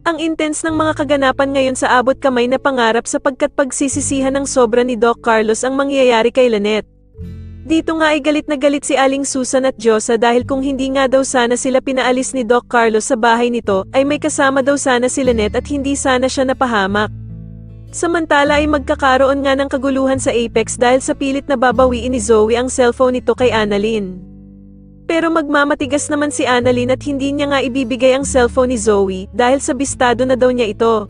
Ang intense ng mga kaganapan ngayon sa abot kamay na pangarap sapagkat pagsisisihan ng sobra ni Doc Carlos ang mangyayari kay Lynette. Dito nga ay galit na galit si Aling Susan at Diyosa dahil kung hindi nga daw sana sila pinaalis ni Doc Carlos sa bahay nito, ay may kasama daw sana si Lynette at hindi sana siya napahamak. Samantala ay magkakaroon nga ng kaguluhan sa Apex dahil sa pilit na babawiin ni Zoe ang cellphone nito kay Annalyn. Pero magmamatigas naman si Annalyn at hindi niya nga ibibigay ang cellphone ni Zoe dahil sabistado na daw niya ito.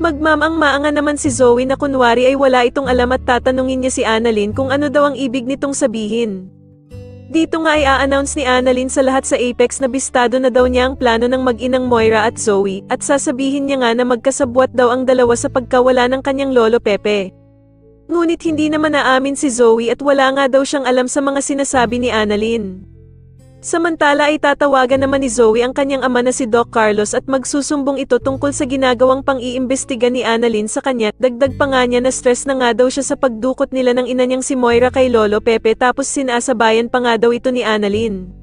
Magmamang-maanga naman si Zoe na kunwari ay wala itong alam at tatanungin niya si Annalyn kung ano daw ang ibig nitong sabihin. Dito nga ay a-announce ni Annalyn sa lahat sa Apex na bistado na daw niya ang plano ng mag-inang Moira at Zoe at sasabihin niya nga na magkasabwat daw ang dalawa sa pagkawala ng kanyang lolo Pepe. Ngunit hindi naman naamin si Zoe at wala nga daw siyang alam sa mga sinasabi ni Annalyn. Samantala ay tatawagan naman ni Zoe ang kanyang ama na si Doc Carlos at magsusumbong ito tungkol sa ginagawang pang-iimbestiga ni Annalyn sa kanya. Dagdag pa nga niya na stress na nga daw siya sa pagdukot nila ng ina niyang si Moira kay Lolo Pepe tapos sinasabayan pa nga daw ito ni Annalyn.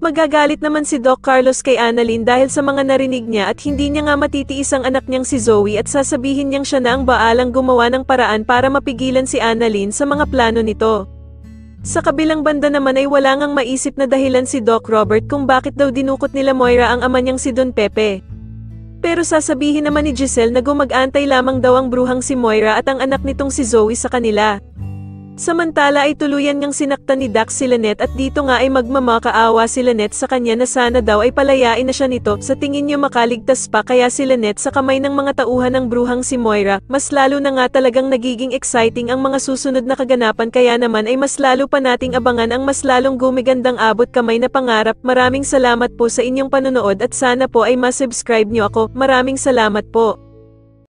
Magagalit naman si Doc Carlos kay Annalyn dahil sa mga narinig niya at hindi niya nga matitiis ang anak niyang si Zoe at sasabihin niyang siya na ang baalang gumawa ng paraan para mapigilan si Annalyn sa mga plano nito. Sa kabilang banda naman ay wala ngang maisip na dahilan si Doc Robert kung bakit daw dinukot nila Moira ang ama niyang si Don Pepe. Pero sasabihin naman ni Giselle na gumag-antay lamang daw ang bruhang si Moira at ang anak nitong si Zoe sa kanila. Samantala ay tuluyan ngang sinaktan ni Dax si Lynette at dito nga ay magmamakaawa si Lynette sa kanya na sana daw ay palayain na siya nito. Sa tingin niyo makaligtas pa kaya si Lynette sa kamay ng mga tauhan ng bruhang si Moira. Mas lalo na nga talagang nagiging exciting ang mga susunod na kaganapan kaya naman ay mas lalo pa nating abangan ang mas lalong gumigandang abot kamay na pangarap. Maraming salamat po sa inyong panonood at sana po ay masubscribe niyo ako. Maraming salamat po.